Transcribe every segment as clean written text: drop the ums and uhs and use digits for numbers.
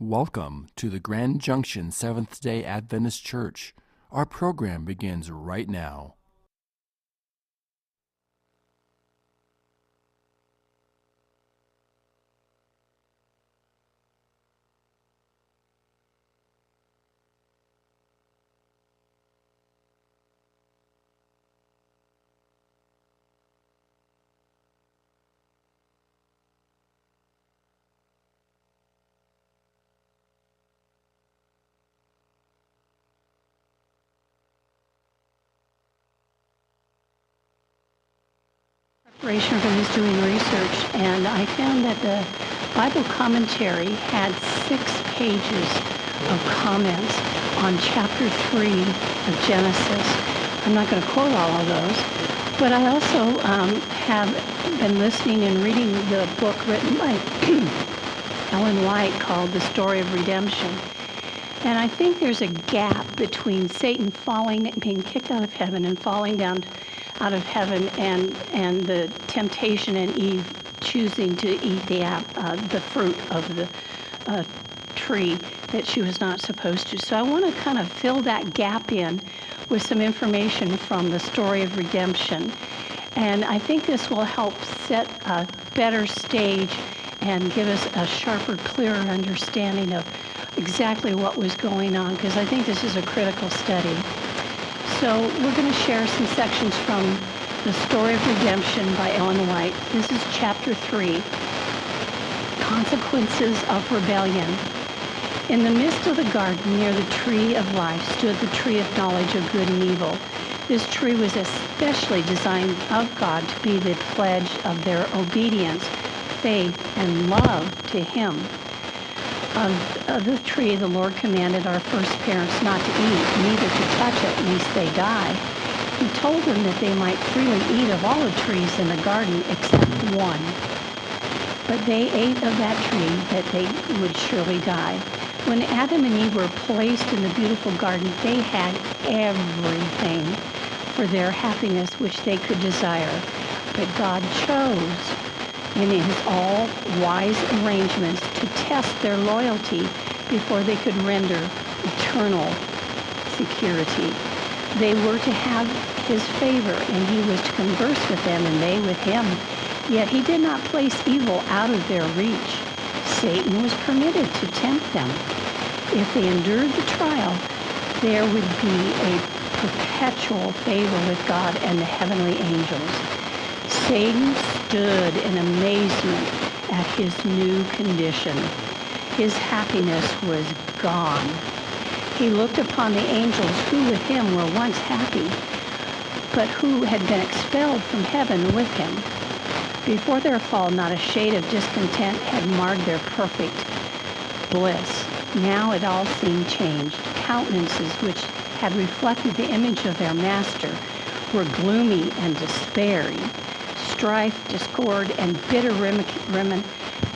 Welcome to the Grand Junction Seventh-day Adventist Church. Our program begins right now. Preparation for this doing research, and I found that the Bible commentary had 6 pages of comments on chapter 3 of Genesis. I'm not going to quote all of those, but I also have been listening and reading the book written by Ellen White called The Story of Redemption. And I think there's a gap between Satan being kicked out of heaven and falling down out of heaven and the temptation and Eve choosing to eat the fruit of the tree that she was not supposed to. So I want to kind of fill that gap in with some information from the story of redemption. And I think this will help set a better stage and give us a sharper, clearer understanding of exactly what was going on, because I think this is a critical study. So we're going to share some sections from The Story of Redemption by Ellen White. This is chapter 3, Consequences of Rebellion. In the midst of the garden near the tree of life stood the tree of knowledge of good and evil. This tree was especially designed of God to be the pledge of their obedience, faith, and love to Him. Of the tree the Lord commanded our first parents not to eat, neither to touch it, lest they die. He told them that they might freely eat of all the trees in the garden except one. But they ate of that tree that they would surely die. When Adam and Eve were placed in the beautiful garden, they had everything for their happiness which they could desire. But God chose, in His all-wise arrangements, to test their loyalty before they could render eternal security. They were to have His favor, and He was to converse with them, and they with Him. Yet He did not place evil out of their reach. Satan was permitted to tempt them. If they endured the trial, there would be a perpetual favor with God and the heavenly angels. Satan stood in amazement at his new condition. His happiness was gone. He looked upon the angels who with him were once happy, but who had been expelled from heaven with him. Before their fall, not a shade of discontent had marred their perfect bliss. Now it all seemed changed. Countenances which had reflected the image of their master were gloomy and despairing. Strife, discord, and bitter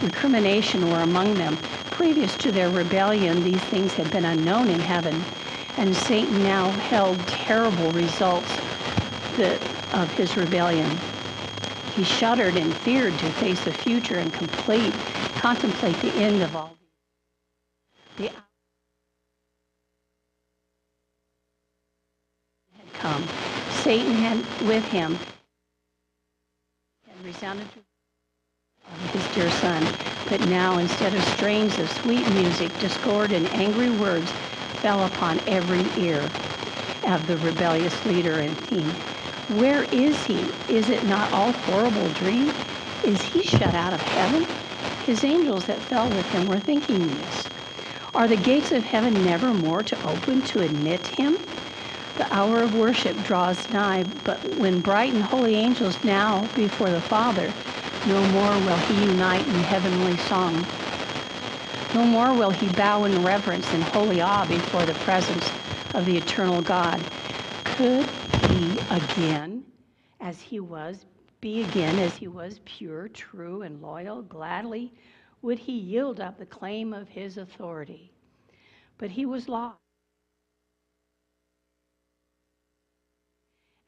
recrimination were among them. Previous to their rebellion, these things had been unknown in heaven, and Satan now held terrible results of his rebellion. He shuddered and feared to face the future and contemplate the end of all. The hour had come. Satan had with him resounded of his dear son, but now instead of strains of sweet music, discord and angry words fell upon every ear of the rebellious leader and king. Where is he? Is it not all horrible dream? Is he shut out of heaven? His angels that fell with him were thinking this. Are the gates of heaven never more to open to admit him? The hour of worship draws nigh, but when bright and holy angels now before the Father, no more will he unite in heavenly song. No more will he bow in reverence and holy awe before the presence of the eternal God. Could he again, as he was, be again as he was, pure, true, and loyal? Gladly would he yield up the claim of his authority. But he was lost.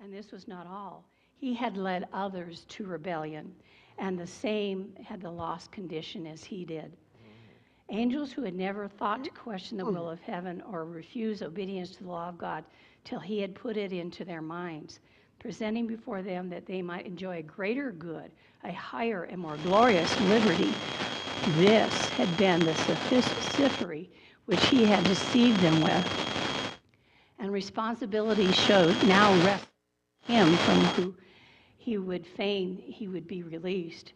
And this was not all. He had led others to rebellion, and the same had the lost condition as he did. Angels who had never thought to question the will of heaven or refuse obedience to the law of God till he had put it into their minds, presenting before them that they might enjoy a greater good, a higher and more glorious liberty. This had been the sophistery which he had deceived them with. And responsibility showed now rest him from who he would be released.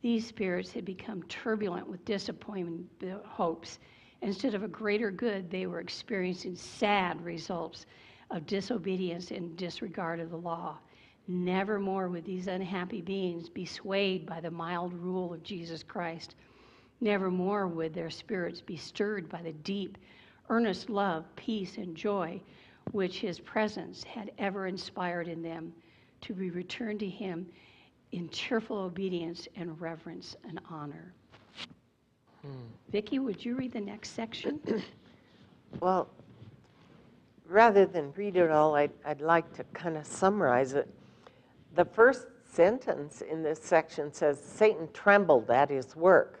These spirits had become turbulent with disappointing hopes. Instead of a greater good, they were experiencing sad results of disobedience and disregard of the law. Never more would these unhappy beings be swayed by the mild rule of Jesus Christ. Never more would their spirits be stirred by the deep, earnest love, peace, and joy which his presence had ever inspired in them, to be returned to him in cheerful obedience and reverence and honor. Vicki, would you read the next section? Well, rather than read it all, I'd like to kind of summarize it. The first sentence in this section says, Satan trembled at his work.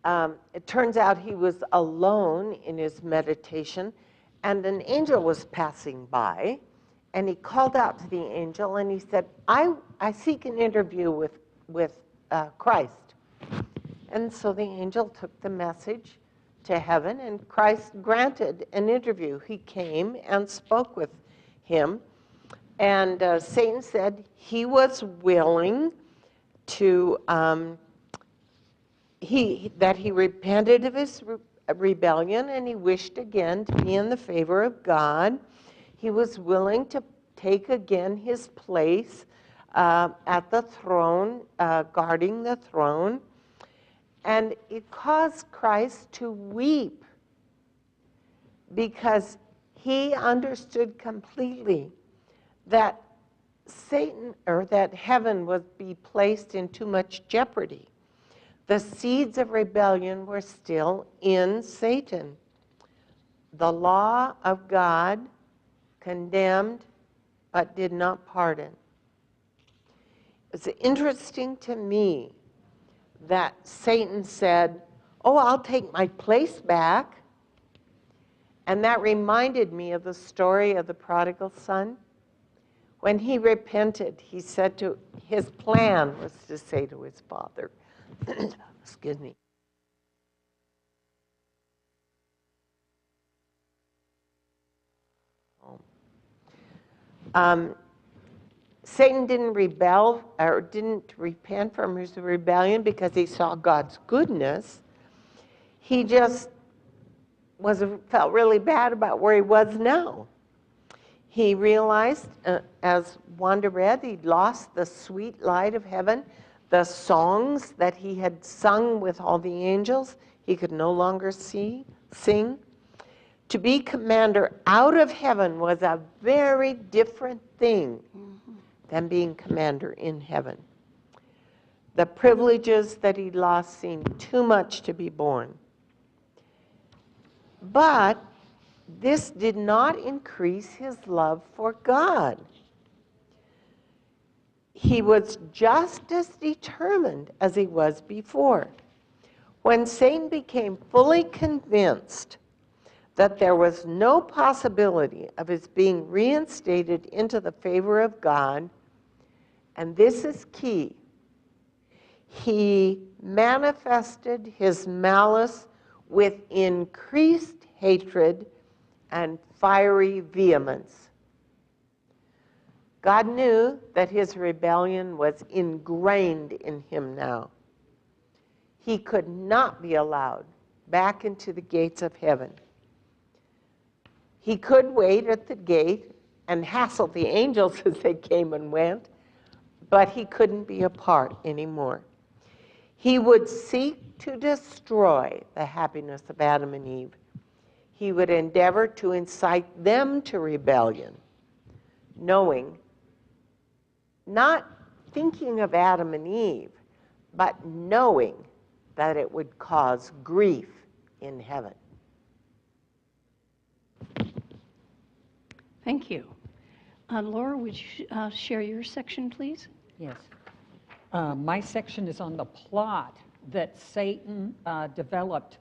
It turns out he was alone in his meditation, and an angel was passing by, and he called out to the angel, and he said, I seek an interview with Christ. And so the angel took the message to heaven, and Christ granted an interview. He came and spoke with him, and Satan said he was willing to, that he repented of his rebellion, and he wished again to be in the favor of God. He was willing to take again his place at the throne, guarding the throne. And it caused Christ to weep because he understood completely that Satan, or that heaven would be placed in too much jeopardy. The seeds of rebellion were still in Satan. The law of God condemned but did not pardon. It's interesting to me that Satan said, oh, I'll take my place back. And that reminded me of the story of the prodigal son. When he repented, he said to, his plan was to say to his father, excuse me, Satan didn't rebel or didn't repent from his rebellion because he saw God's goodness. He just felt really bad about where he was now. He realized, as Wanda read, he'd lost the sweet light of heaven, the songs that he had sung with all the angels, he could no longer sing. To be commander out of heaven was a very different thing than being commander in heaven. The privileges that he'd lost seemed too much to be borne. But this did not increase his love for God. He was just as determined as he was before. When Satan became fully convinced that there was no possibility of his being reinstated into the favor of God, and this is key, he manifested his malice with increased hatred and fiery vehemence. God knew that his rebellion was ingrained in him now. He could not be allowed back into the gates of heaven. He could wait at the gate and hassle the angels as they came and went, but he couldn't be a part anymore. He would seek to destroy the happiness of Adam and Eve. He would endeavor to incite them to rebellion, knowing, not thinking of Adam and Eve, but knowing that it would cause grief in heaven. Thank you. Laura, would you share your section, please? Yes. My section is on the plot that Satan developed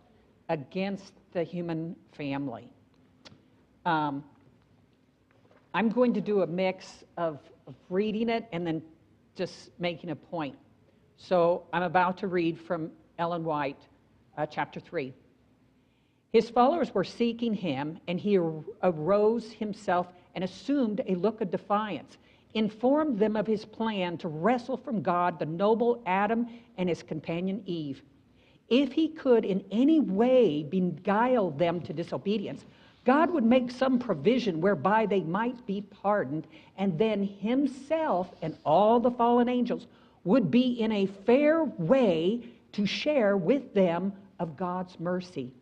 against the human family. I'm going to do a mix of reading it and then just making a point. So I'm about to read from Ellen White, chapter 3. His followers were seeking him, and he arose himself and assumed a look of defiance, informed them of his plan to wrestle from God the noble Adam and his companion Eve. If he could in any way beguile them to disobedience, God would make some provision whereby they might be pardoned, and then himself and all the fallen angels would be in a fair way to share with them of God's mercy.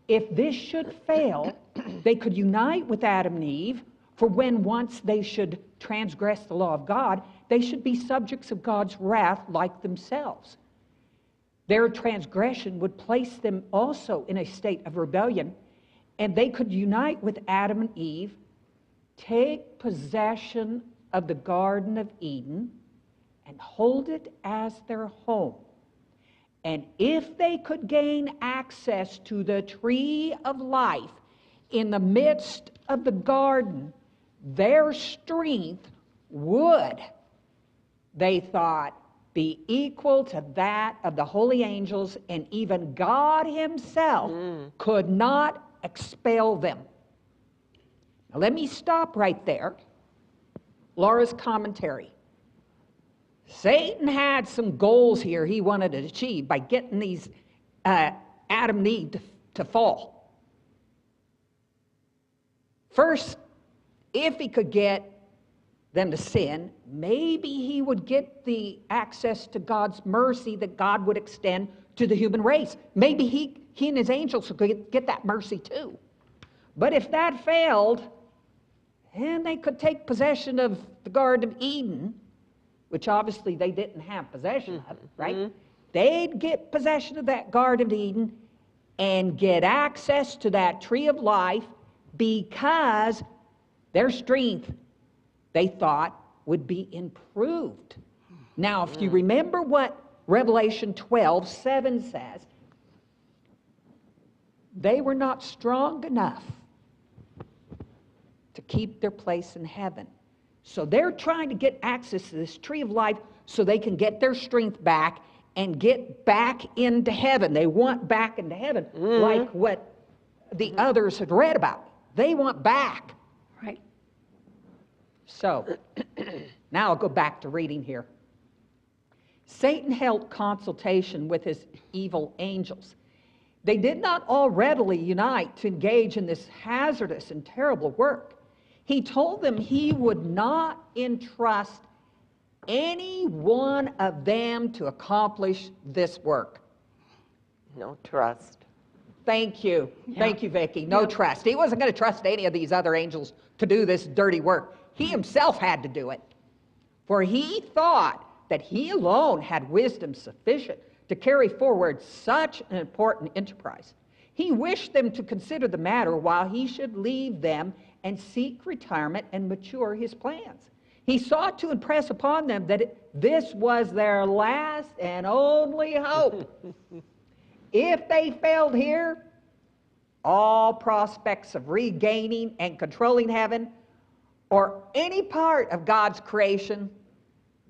If this should fail, they could unite with Adam and Eve, for when once they should transgress the law of God, they should be subjects of God's wrath like themselves. Their transgression would place them also in a state of rebellion, and they could unite with Adam and Eve, take possession of the Garden of Eden, and hold it as their home. And if they could gain access to the tree of life in the midst of the garden, their strength would, they thought, be equal to that of the holy angels, and even God himself could not expel them. Now let me stop right there. Laura's commentary. Satan had some goals here he wanted to achieve by getting these Adam and Eve to fall. First, if he could get them to sin, maybe he would get the access to God's mercy that God would extend to the human race. Maybe he and his angels could get that mercy too. But if that failed, then they could take possession of the Garden of Eden, which obviously they didn't have possession of, right? They'd get possession of that Garden of Eden and get access to that tree of life because their strength, they thought, would be improved. Now, if you remember what Revelation 12:7 says, they were not strong enough to keep their place in heaven. So they're trying to get access to this tree of life so they can get their strength back and get back into heaven. They want back into heaven, like what the others had read about. They want back. Right. So, now I'll go back to reading here. Satan held consultation with his evil angels. They did not all readily unite to engage in this hazardous and terrible work. He told them he would not entrust any one of them to accomplish this work. No trust. Thank you. Yeah. Thank you, Vicki. No trust. He wasn't going to trust any of these other angels to do this dirty work. He himself had to do it. For he thought that he alone had wisdom sufficient to carry forward such an important enterprise. He wished them to consider the matter while he should leave them and seek retirement and mature his plans. He sought to impress upon them that this was their last and only hope. If they failed here, all prospects of regaining and controlling heaven or any part of God's creation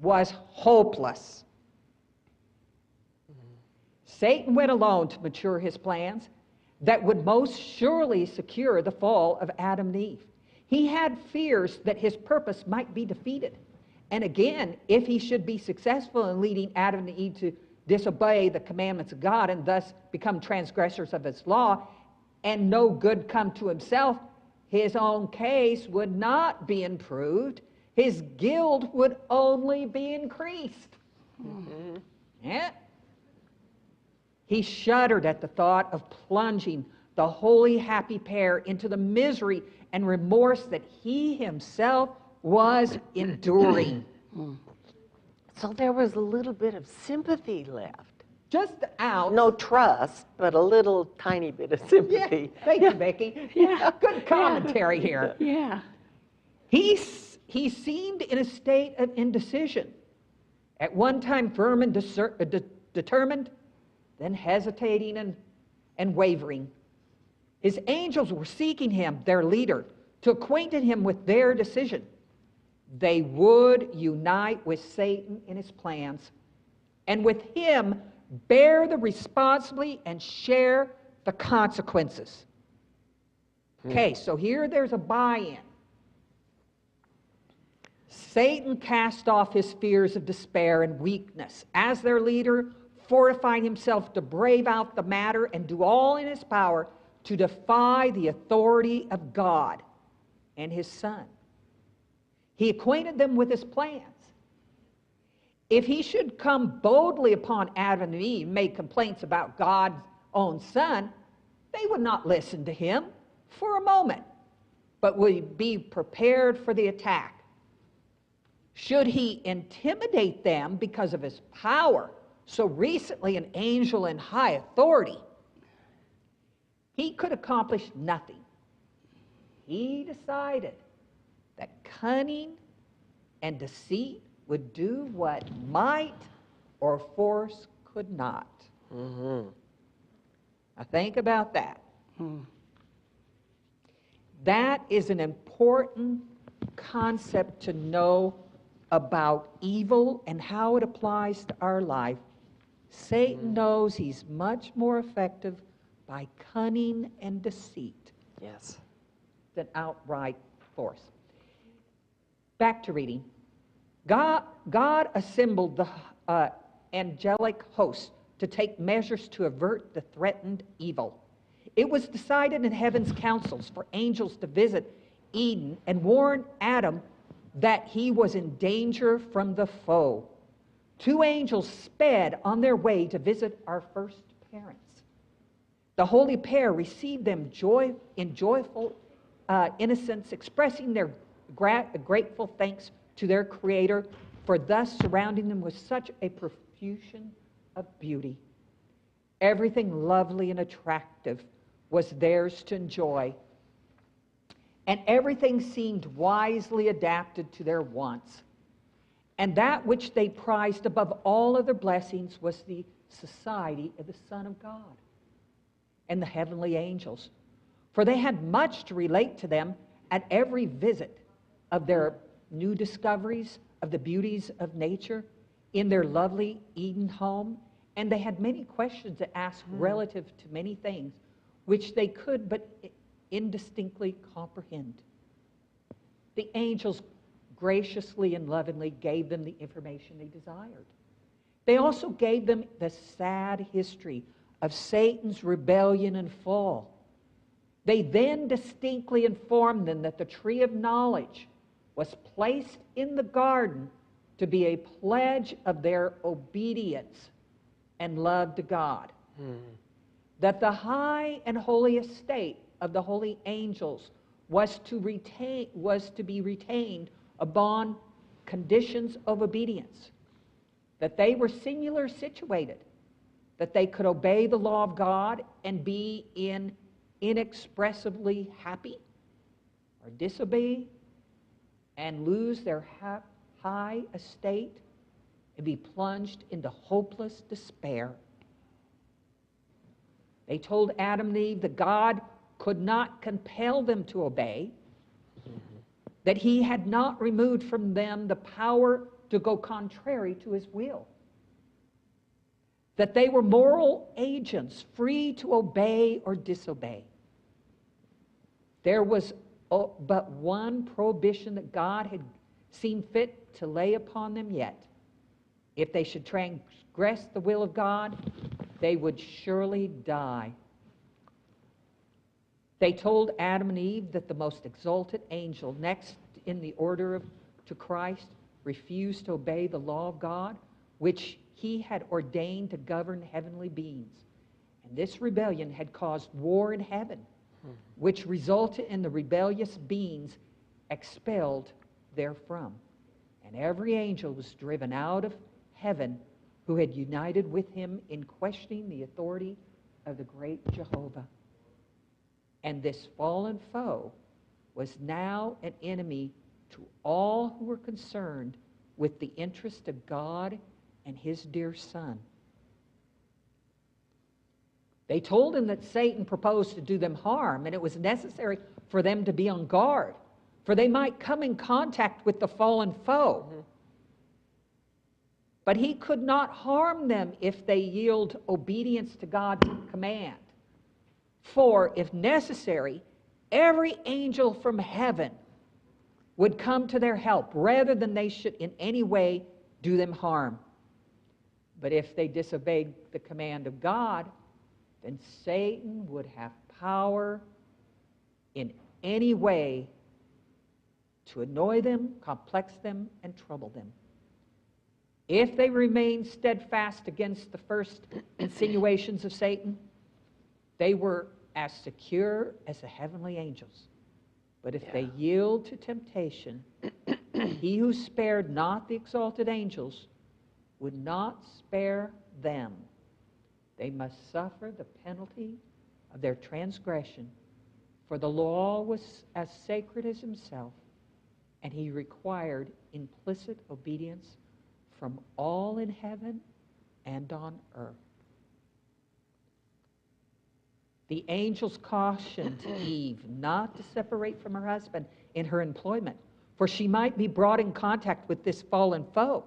was hopeless. Satan went alone to mature his plans that would most surely secure the fall of Adam and Eve. He had fears that his purpose might be defeated. And again, if he should be successful in leading Adam and Eve to disobey the commandments of God and thus become transgressors of his law, and no good come to himself, his own case would not be improved. His guilt would only be increased. Yeah. He shuddered at the thought of plunging the holy, happy pair into the misery and remorse that he himself was enduring. So there was a little bit of sympathy left. Just out. No trust, but a little tiny bit of sympathy. Yeah, thank you, Becky. Yeah. Good commentary here. Yeah. He seemed in a state of indecision. At one time firm and determined, then hesitating and wavering. His angels were seeking him, their leader, to acquaint him with their decision. They would unite with Satan in his plans, and with him bear the responsibility and share the consequences. Okay, so here there's a buy-in. Satan cast off his fears of despair and weakness. As their leader, fortifying himself to brave out the matter and do all in his power to defy the authority of God and his Son. He acquainted them with his plans. If he should come boldly upon Adam and Eve and make complaints about God's own Son, they would not listen to him for a moment, but would be prepared for the attack. Should he intimidate them because of his power, so recently an angel in high authority, he could accomplish nothing. He decided that cunning and deceit would do what might or force could not. Mm-hmm. Now think about that. That is an important concept to know about evil and how it applies to our life. Satan knows he's much more effective by cunning and deceit than outright force. Back to reading. God assembled the angelic host to take measures to avert the threatened evil. It was decided in heaven's councils for angels to visit Eden and warn Adam that he was in danger from the foe. 2 angels sped on their way to visit our first parents. The holy pair received them in joyful innocence, expressing their grateful thanks to their Creator for thus surrounding them with such a profusion of beauty. Everything lovely and attractive was theirs to enjoy, and everything seemed wisely adapted to their wants. And that which they prized above all other blessings was the society of the Son of God and the heavenly angels, for they had much to relate to them at every visit of their new discoveries of the beauties of nature in their lovely Eden home, and they had many questions to ask relative to many things which they could but indistinctly comprehend. The angels graciously and lovingly gave them the information they desired. They also gave them the sad history of Satan's rebellion and fall. They then distinctly informed them that the tree of knowledge was placed in the garden to be a pledge of their obedience and love to God. That the high and holy estate of the holy angels was to be retained upon conditions of obedience. That they were singular situated, that they could obey the law of God and be inexpressibly happy, or disobey and lose their high estate and be plunged into hopeless despair. They told Adam and Eve that God could not compel them to obey, that he had not removed from them the power to go contrary to his will, that they were moral agents free to obey or disobey. There was but one prohibition that God had seen fit to lay upon them yet. If they should transgress the will of God, they would surely die. They told Adam and Eve that the most exalted angel, next in the order to Christ, refused to obey the law of God, which he had ordained to govern heavenly beings. And this rebellion had caused war in heaven, which resulted in the rebellious beings expelled therefrom. And every angel was driven out of heaven who had united with him in questioning the authority of the great Jehovah. And this fallen foe was now an enemy to all who were concerned with the interest of God and his dear Son. They told him that Satan proposed to do them harm, and it was necessary for them to be on guard, for they might come in contact with the fallen foe. Mm-hmm. But he could not harm them if they yield obedience to God's command. For, if necessary, every angel from heaven would come to their help, rather than they should in any way do them harm. But if they disobeyed the command of God, then Satan would have power in any way to annoy them, complex them, and trouble them. If they remained steadfast against the first insinuations of Satan, they were as secure as the heavenly angels. But if they yield to temptation, he who spared not the exalted angels would not spare them. They must suffer the penalty of their transgression, for the law was as sacred as himself, and he required implicit obedience from all in heaven and on earth. The angels cautioned Eve not to separate from her husband in her employment, for she might be brought in contact with this fallen foe.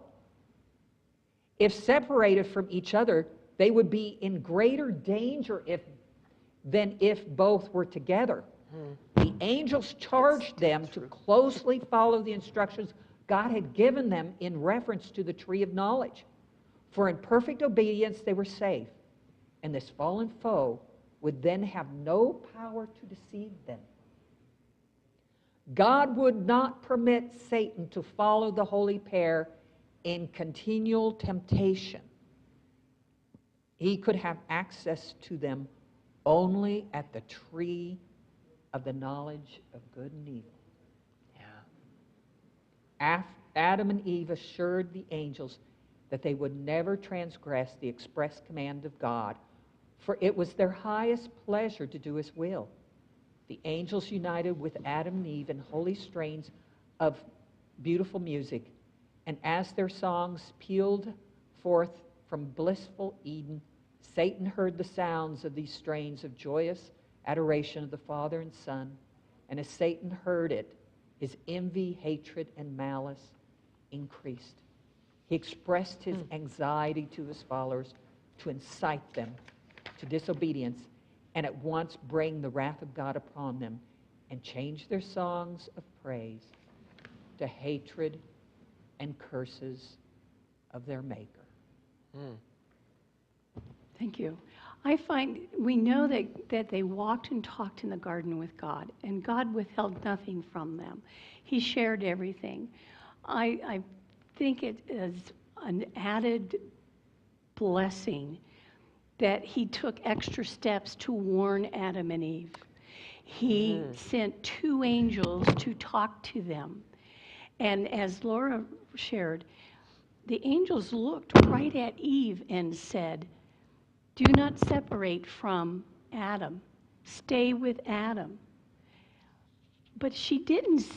If separated from each other, they would be in greater danger than if both were together. The angels charged them to closely follow the instructions God had given them in reference to the tree of knowledge. For in perfect obedience they were safe, and this fallen foe would then have no power to deceive them. God would not permit Satan to follow the holy pair in continual temptation. He could have access to them only at the tree of the knowledge of good and evil. Adam and Eve assured the angels that they would never transgress the express command of God, for it was their highest pleasure to do his will. The angels united with Adam and Eve in holy strains of beautiful music, and as their songs pealed forth from blissful Eden, Satan heard the sounds of these strains of joyous adoration of the Father and Son, and as Satan heard it, his envy, hatred, and malice increased. He expressed his anxiety to his followers to incite them to disobedience and at once bring the wrath of God upon them and change their songs of praise to hatred and curses of their Maker. Thank you. I find we know that they walked and talked in the garden with God, and God withheld nothing from them. He shared everything. I think it is an added blessing that he took extra steps to warn Adam and Eve. He sent 2 angels to talk to them. And as Laura shared, the angels looked right at Eve and said, "Do not separate from Adam. Stay with Adam." But she didn't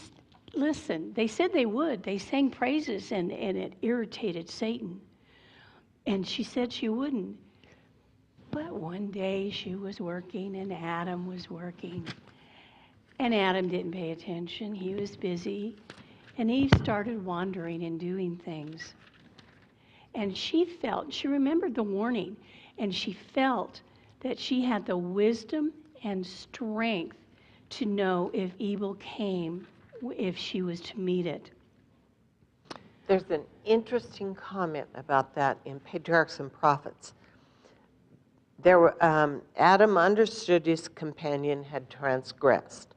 listen. They said they would. They sang praises, and it irritated Satan. And she said she wouldn't. But one day she was working, and Adam was working. And Adam didn't pay attention. He was busy. And Eve started wandering and doing things. And she remembered the warning, and she felt that she had the wisdom and strength to know if evil came, if she was to meet it. There's an interesting comment about that in Patriarchs and Prophets. Adam understood his companion had transgressed,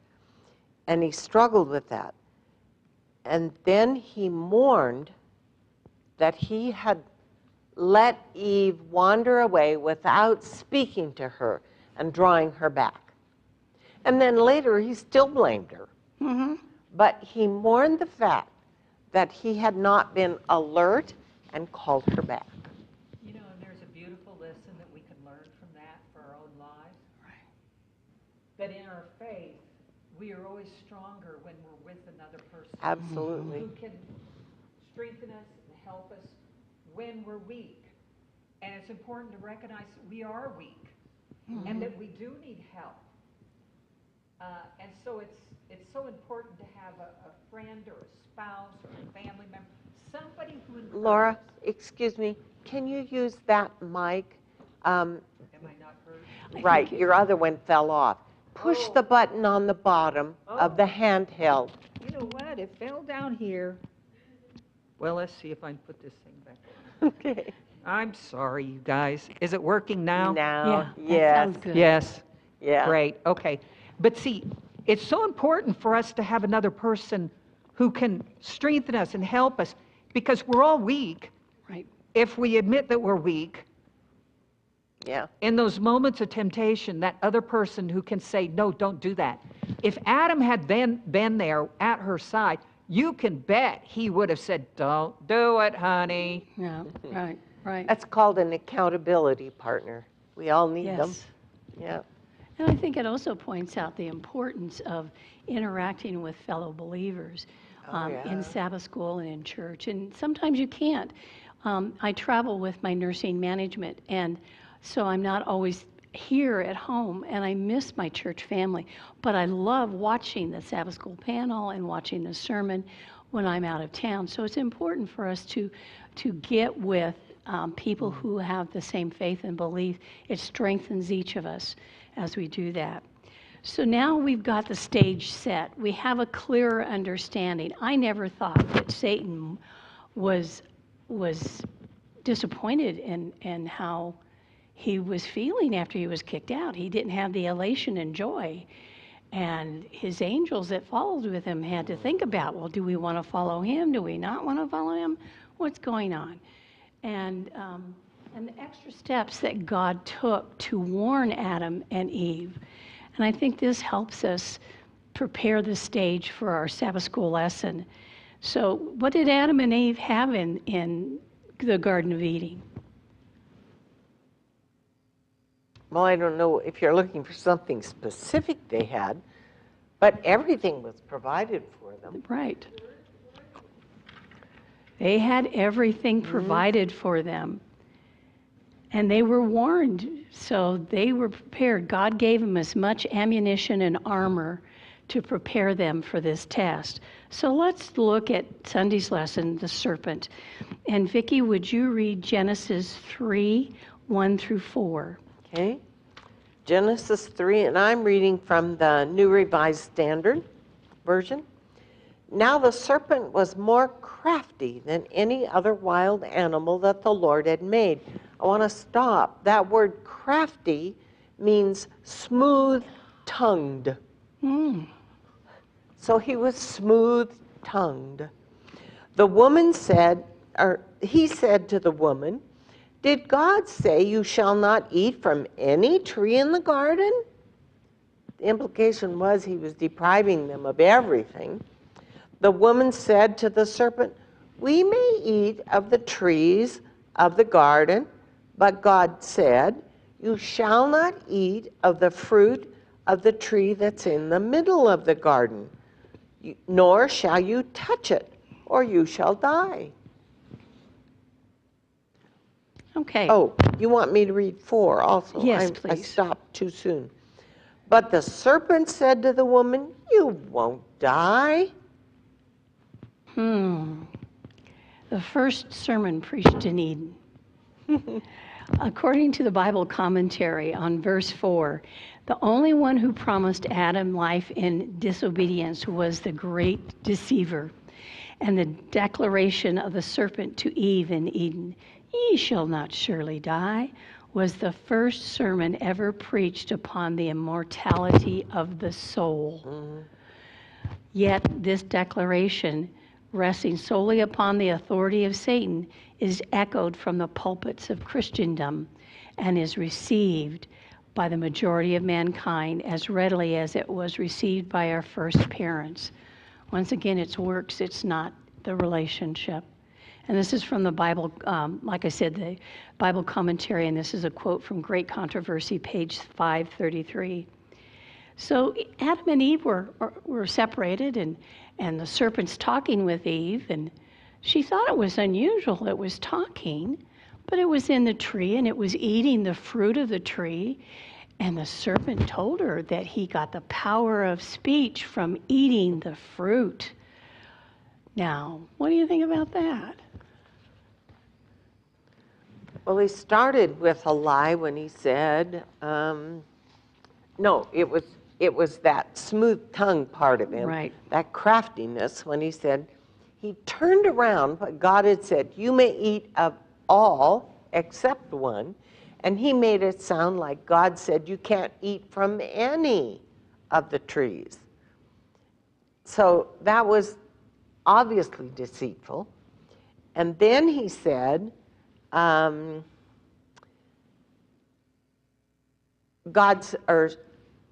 and he struggled with that. And then he mourned that he had let Eve wander away without speaking to her and drawing her back. And then later he still blamed her. But he mourned the fact that he had not been alert and called her back. You know, and there's a beautiful lesson that we can learn from that for our own lives. Right. That in our faith, we are always stronger when we're with another person. Absolutely. Who can strengthen us and help us when we're weak. And it's important to recognize that we are weak. and that we do need help. And so it's so important to have a friend or a spouse or a family member, somebody who encourages. Laura, excuse me, can you use that mic? Am I not heard? Right, your other one fell off. Push the button on the bottom of the handheld. You know what? It fell down here. Well, let's see if I can put this thing back on. Okay. I'm sorry, you guys. Is it working now? Now, That yes. sounds good. Yes. Yeah. Great. Okay. But see, it's so important for us to have another person who can strengthen us and help us, because we're all weak. Right. If we admit that we're weak, Yeah. in those moments of temptation, that other person who can say, no, don't do that. If Adam had then been there at her side, you can bet he would have said, don't do it, honey. Yeah, right, right. That's called an accountability partner. We all need them. Yes. Yeah. And I think it also points out the importance of interacting with fellow believers yeah. in Sabbath school and in church. And sometimes you can't. I travel with my nursing management, and so I'm not always here at home, and I miss my church family. But I love watching the Sabbath school panel and watching the sermon when I'm out of town. So it's important for us to get with people who have the same faith and belief. It strengthens each of us as we do that. So now we've got the stage set. We have a clearer understanding. I never thought that Satan was disappointed in how he was feeling after he was kicked out. He didn't have the elation and joy. And his angels that followed with him had to think about, well, do we want to follow him? Do we not want to follow him? What's going on? And the extra steps that God took to warn Adam and Eve. And I think this helps us prepare the stage for our Sabbath school lesson. So what did Adam and Eve have in the Garden of Eden? Well, I don't know if you're looking for something specific they had, but everything was provided for them. Right. They had everything provided for them. And they were warned, so they were prepared. God gave them as much ammunition and armor to prepare them for this test. So let's look at Sunday's lesson, the serpent. And Vicki, would you read Genesis 3, 1 through 4? Okay. Genesis 3, and I'm reading from the New Revised Standard Version. Now the serpent was more crafty than any other wild animal that the Lord had made. I want to stop. That word crafty means smooth-tongued. So he was smooth-tongued. The woman said, or he said to the woman, did God say you shall not eat from any tree in the garden? The implication was he was depriving them of everything. The woman said to the serpent, we may eat of the trees of the garden, but God said, you shall not eat of the fruit of the tree that's in the middle of the garden, nor shall you touch it, or you shall die. Okay. Oh, you want me to read 4 also? Yes, I please. stopped too soon. But the serpent said to the woman, you won't die. The first sermon preached in Eden. According to the Bible commentary on verse 4, the only one who promised Adam life in disobedience was the great deceiver. And the declaration of the serpent to Eve in Eden, ye shall not surely die, was the first sermon ever preached upon the immortality of the soul. Yet this declaration, resting solely upon the authority of Satan, is echoed from the pulpits of Christendom and is received by the majority of mankind as readily as it was received by our first parents. Once again, it's works, it's not the relationship. And this is from the Bible, like I said, the Bible commentary, and this is a quote from Great Controversy, page 533. So Adam and Eve were separated, and the serpent's talking with Eve, and she thought it was unusual. It was talking, but it was in the tree, and it was eating the fruit of the tree. And the serpent told her that he got the power of speech from eating the fruit. Now, what do you think about that? Well, he started with a lie when he said, no, it was that smooth tongue part of him, Right. that craftiness when he said, he turned around what God had said, you may eat of all except one, and he made it sound like God said you can't eat from any of the trees. So that was obviously deceitful. And then he said,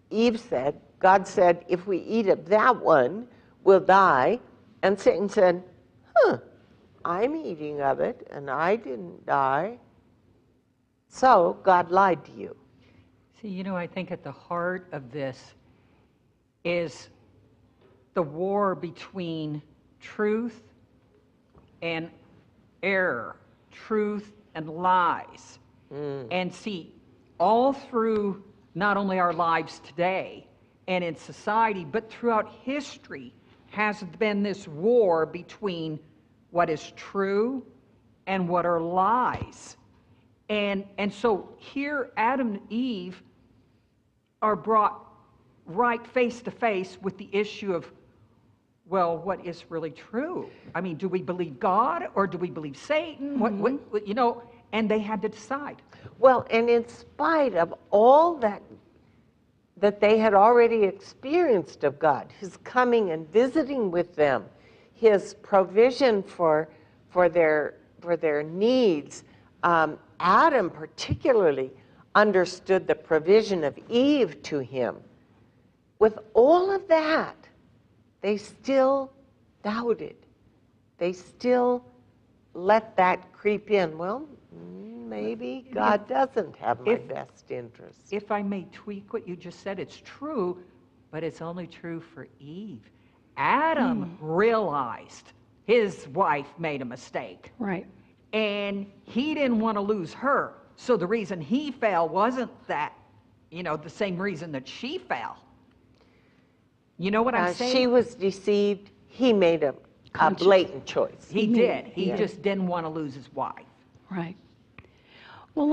Eve said, God said, if we eat of that one, we'll die. And Satan said, I'm eating of it, and I didn't die. So God lied to you. See, I think at the heart of this is the war between truth and error, truth and lies. And see, all through not only our lives today and in society, but throughout history has been this war between what is true and what are lies. And so here Adam and Eve are brought right face to face with the issue of, well, what is really true? I mean, do we believe God or do we believe Satan? What and they had to decide. Well, and in spite of all that they had already experienced of God, his coming and visiting with them, his provision for their needs, Adam particularly understood the provision of Eve to him. With all of that, they still doubted. They still let that creep in. Well, maybe God doesn't have my best interest. If I may tweak what you just said, it's true, but it's only true for Eve. Adam realized his wife made a mistake. Right. And he didn't want to lose her. So the reason he fell wasn't that, the same reason that she fell. You know what I'm saying? She was deceived. He made a blatant choice. He did. He just didn't want to lose his wife. Right. Well,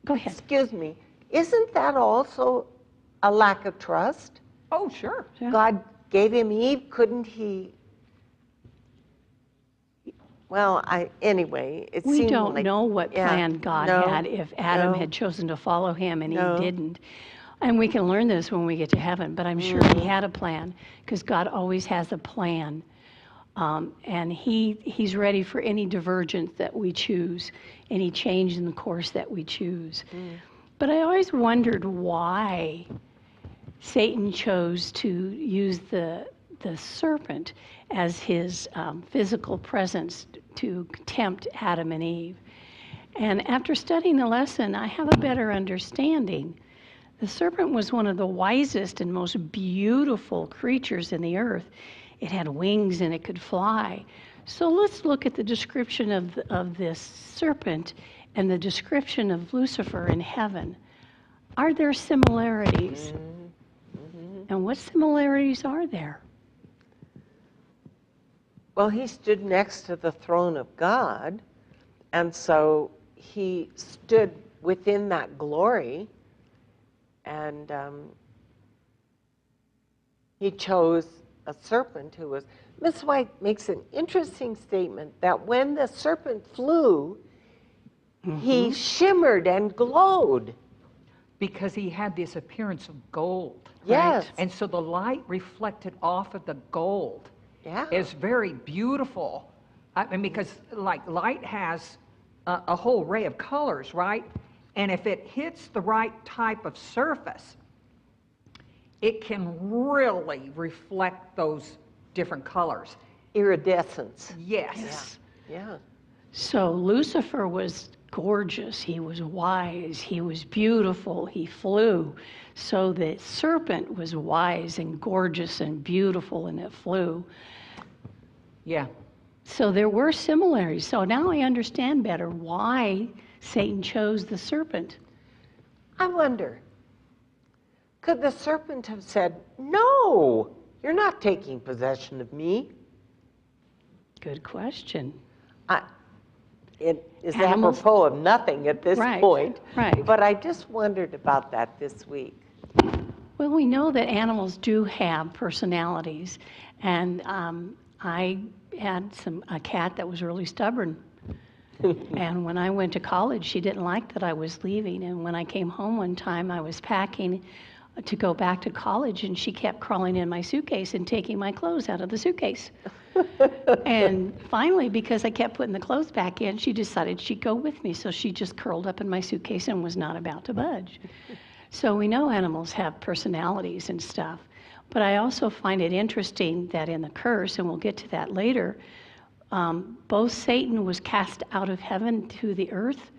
go ahead. Excuse me. Isn't that also a lack of trust? Oh, sure. Yeah. God gave him Eve. Couldn't he? Well, anyway, it We seemed don't like, know what plan God had if Adam had chosen to follow him and Eve didn't. And we can learn this when we get to heaven, but I'm sure he had a plan because God always has a plan. And he's ready for any divergence that we choose, any change in the course that we choose. But I always wondered why Satan chose to use the serpent as his physical presence to tempt Adam and Eve. And after studying the lesson, I have a better understanding. The serpent was one of the wisest and most beautiful creatures in the earth. It had wings and it could fly. So let's look at the description of this serpent and the description of Lucifer in heaven. Are there similarities? And what similarities are there? Well, he stood next to the throne of God, and so he stood within that glory, and he chose a serpent who was... Miss White makes an interesting statement that when the serpent flew, he shimmered and glowed. Because he had this appearance of gold. Yes. Right? And so the light reflected off of the gold. Yeah. Is very beautiful. I mean, because light has a whole array of colors, right? And if it hits the right type of surface, it can really reflect those different colors. Iridescence. Yes. Yeah. So Lucifer was gorgeous, he was wise, he was beautiful, he flew. So the serpent was wise and gorgeous and beautiful, and it flew. Yeah. So there were similarities. So now I understand better why Satan chose the serpent. I wonder, Could the serpent have said, "No, you're not taking possession of me"? Good question. It is Animals? apropos of nothing at this Right, point. right. But I just wondered about that this week. Well, we know that animals do have personalities, and I had a cat that was really stubborn. And when I went to college, she didn't like that I was leaving. And when I came home one time, I was packing to go back to college, and she kept crawling in my suitcase and taking my clothes out of the suitcase. And finally, because I kept putting the clothes back in, she decided she'd go with me. So she just curled up in my suitcase and was not about to budge. So we know animals have personalities and stuff. But I also find it interesting that in the curse, and we'll get to that later, both Satan was cast out of heaven to the earth,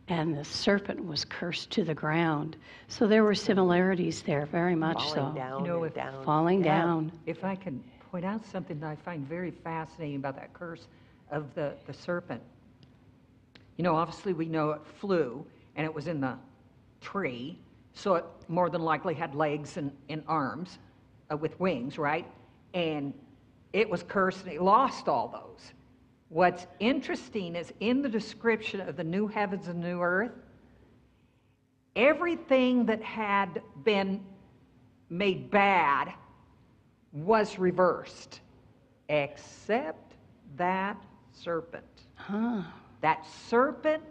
and the serpent was cursed to the ground. So there were similarities there, very much Falling so. down and down. Falling Yeah, down. If I can point out something that I find very fascinating about that curse of the serpent. You know, obviously we know it flew, and it was in the tree, so it more than likely had legs and arms with wings, right? And it was cursed, and it lost all those. What's interesting is in the description of the new heavens and new earth, everything that had been made bad was reversed, except that serpent. That serpent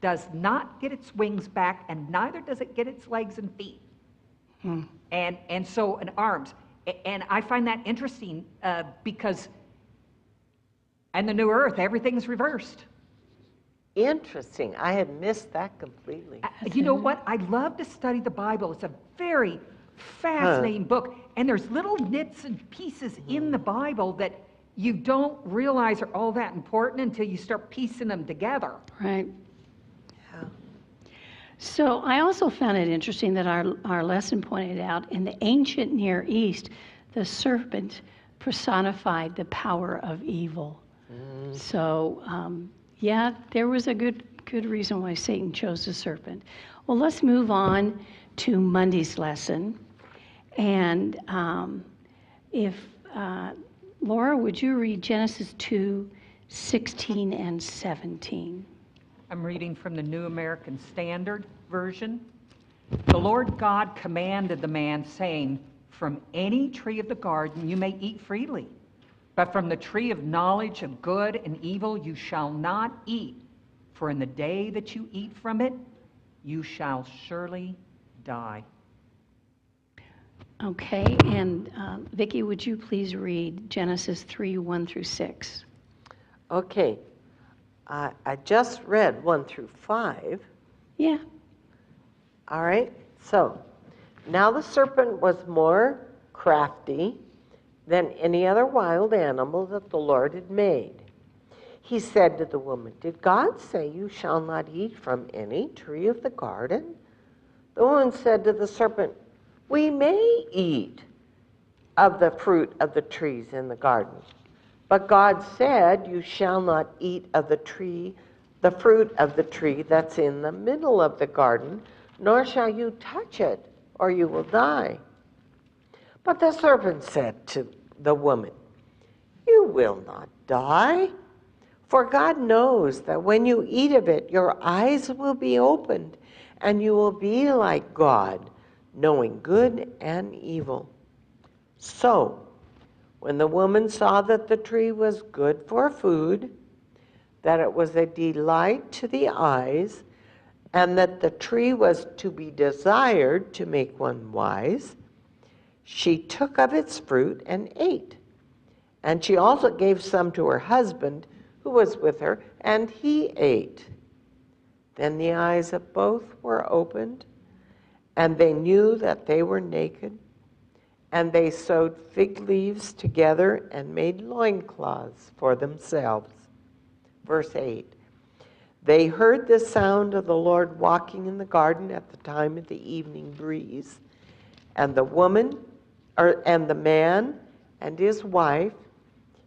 does not get its wings back, and neither does it get its legs and feet. And arms. And I find that interesting because in the new earth, everything's reversed. Interesting. I had missed that completely. You know what? I love to study the Bible. It's a very fascinating book. And there's little nits and pieces in the Bible that you don't realize are all that important until you start piecing them together. Right. Yeah. So I also found it interesting that our lesson pointed out in the ancient Near East, the serpent personified the power of evil. So, yeah, there was a good reason why Satan chose the serpent. Well, let's move on to Monday's lesson. And Laura, would you read Genesis 2:16 and 17? I'm reading from the New American Standard Version. The Lord God commanded the man, saying, "From any tree of the garden you may eat freely, but from the tree of knowledge of good and evil you shall not eat, for in the day that you eat from it, you shall surely die." Okay, and Vicki, would you please read Genesis 3:1 through 6? Okay. I just read 1 through 5. Yeah. All right. So, now the serpent was more crafty than any other wild animal that the Lord had made. He said to the woman, "Did God say you shall not eat from any tree of the garden?" The woman said to the serpent, "We may eat of the fruit of the trees in the garden. But God said, you shall not eat of the fruit of the tree that's in the middle of the garden, nor shall you touch it, or you will die." But the serpent said to the woman, "You will not die, for God knows that when you eat of it, your eyes will be opened, and you will be like God, knowing good and evil." So, when the woman saw that the tree was good for food, that it was a delight to the eyes, and that the tree was to be desired to make one wise, she took of its fruit and ate. And she also gave some to her husband who was with her, and he ate. Then the eyes of both were opened, and they knew that they were naked. And they sewed fig leaves together and made loincloths for themselves. Verse 8. They heard the sound of the Lord walking in the garden at the time of the evening breeze. And the man and his wife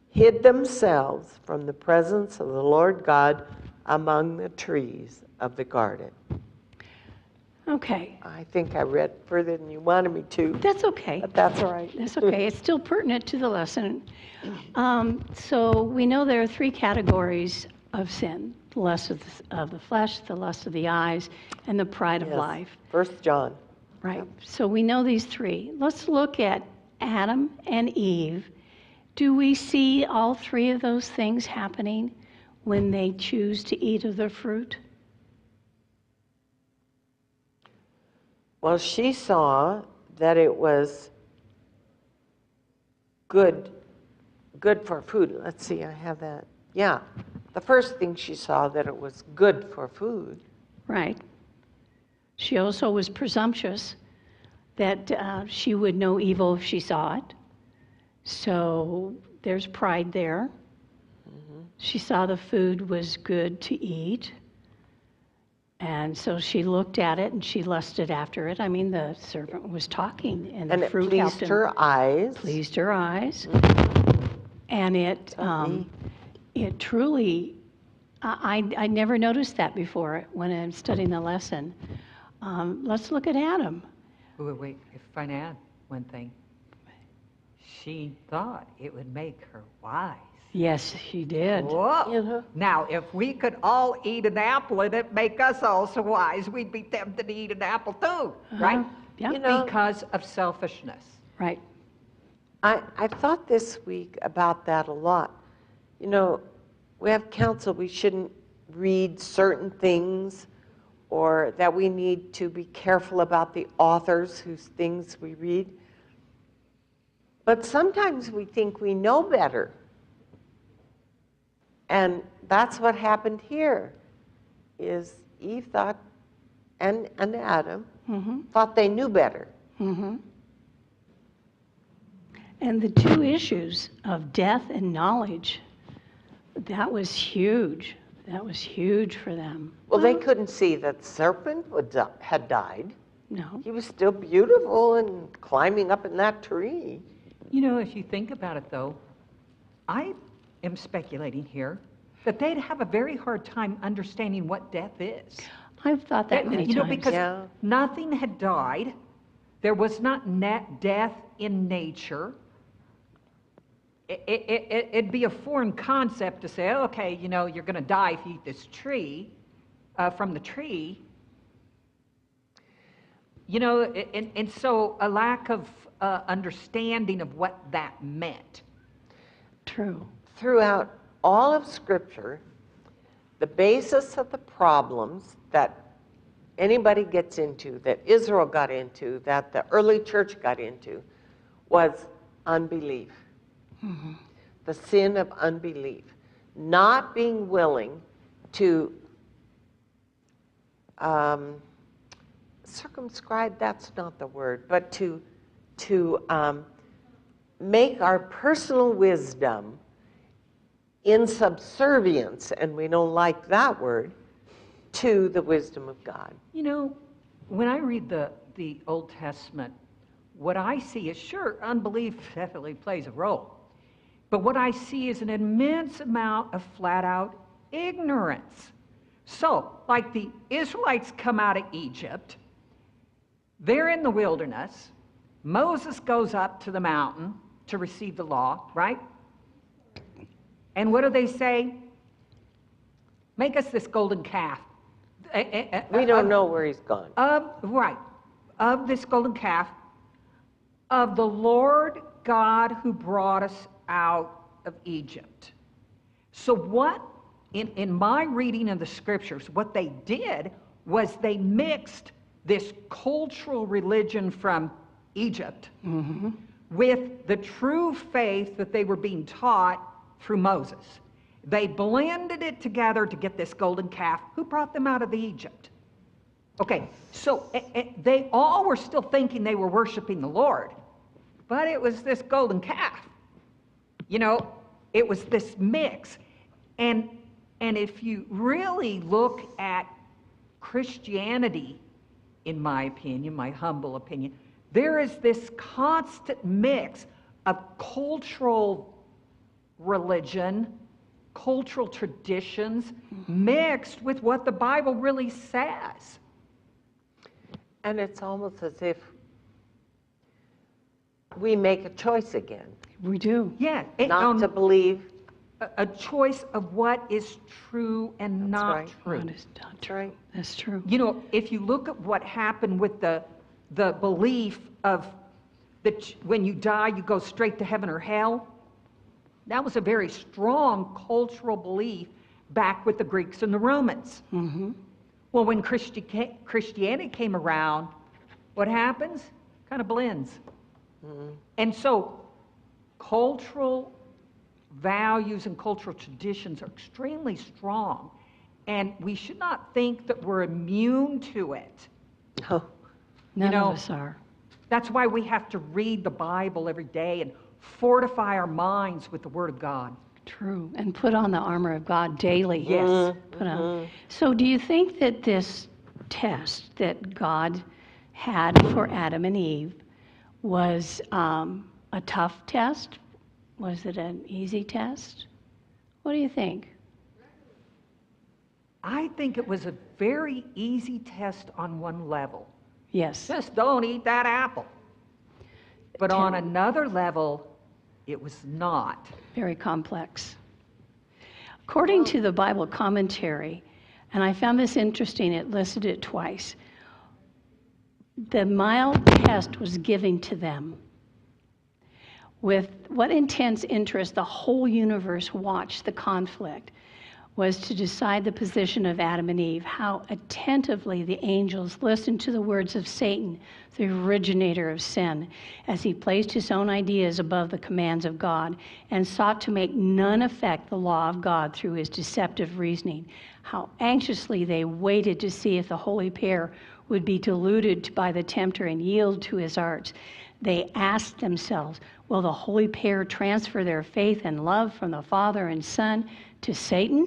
hid themselves from the presence of the Lord God among the trees of the garden. Okay. I think I read further than you wanted me to, That's okay. but that's all right. That's okay. It's still pertinent to the lesson. So we know there are three categories of sin: the lust of the flesh, the lust of the eyes, and the pride of Yes. life. 1 John. Right. So we know these three. Let's look at Adam and Eve. Do we see all three of those things happening when they choose to eat of the fruit? Well, she saw that it was good for food. Let's see, I have that. Yeah, the first thing she saw that it was good for food. Right. She also was presumptuous that she would know evil if she saw it. So there's pride there. She saw the food was good to eat. And so she looked at it and she lusted after it. I mean, the serpent was talking, and the it fruit helped pleased her eyes. pleased her eyes. And it truly, I never noticed that before when I'm studying the lesson. Let's look at Adam. Wait, if I can add one thing. She thought it would make her wise. Yes, she did. Whoa. Now, if we could all eat an apple and it make us also wise, we'd be tempted to eat an apple too, right? Yeah. You know, Because of selfishness. Right. I thought this week about that a lot. You know, we have counsel, we shouldn't read certain things, or that we need to be careful about the authors whose things we read. But sometimes we think we know better. And that's what happened here, is Eve thought, and Adam, thought they knew better. And the two issues of death and knowledge, that was huge. That was huge for them. Well, they couldn't see that the serpent had died. No. He was still beautiful and climbing up in that tree. You know, if you think about it, though, I am speculating here that they'd have a very hard time understanding what death is. I've thought that many You know, times. because nothing had died. There was not death in nature. It'd be a foreign concept to say, okay, you know, you're going to die if you eat this tree, from the tree. You know, and so a lack of understanding of what that meant. True. Throughout all of Scripture, the basis of the problems that anybody gets into, that Israel got into, that the early church got into, was unbelief. The sin of unbelief. Not being willing to circumscribe, that's not the word, but to make our personal wisdom in subservience, and we don't like that word, to the wisdom of God. You know, when I read the Old Testament, what I see is, sure, unbelief definitely plays a role. But what I see is an immense amount of flat-out ignorance. So, like the Israelites come out of Egypt, they're in the wilderness, Moses goes up to the mountain to receive the law, right? And what do they say? Make us this golden calf. We don't know where he's gone. Of this golden calf, of the Lord God who brought us out of Egypt. So what, in my reading of the scriptures, what they did was they mixed this cultural religion from Egypt with the true faith that they were being taught through Moses. They blended it together to get this golden calf. Who brought them out of Egypt? Okay, so they all were still thinking they were worshiping the Lord, but it was this golden calf. You know, it was this mix. And if you really look at Christianity, in my opinion, my humble opinion, there is this constant mix of cultural religion, cultural traditions, mixed with what the Bible really says. And it's almost as if we make a choice again. We do. Yeah. Not to believe. A choice of what is true and not right. true. What is not That's true. right. That's true. You know, if you look at what happened with the belief of that when you die, you go straight to heaven or hell, that was a very strong cultural belief back with the Greeks and the Romans. Mm-hmm. Well, when Christianity came around, what happens? Kind of blends. Mm-hmm. And so cultural values and cultural traditions are extremely strong. And we should not think that we're immune to it. No. None know, of us are. That's why we have to read the Bible every day and fortify our minds with the Word of God. True. And put on the armor of God daily. Yes. Put on. So do you think that this test that God had for Adam and Eve was a tough test? Was it an easy test? What do you think? I think it was a very easy test on one level. Yes. Just don't eat that apple. But on another level, it was not. Very complex. According to the Bible commentary, and I found this interesting, it listed it twice, the mild test was given to them. With what intense interest the whole universe watched the conflict was to decide the position of Adam and Eve, how attentively the angels listened to the words of Satan, the originator of sin, as he placed his own ideas above the commands of God and sought to make none affect the law of God through his deceptive reasoning. How anxiously they waited to see if the holy pair would be deluded by the tempter and yield to his arts. They asked themselves, will the holy pair transfer their faith and love from the Father and Son to Satan?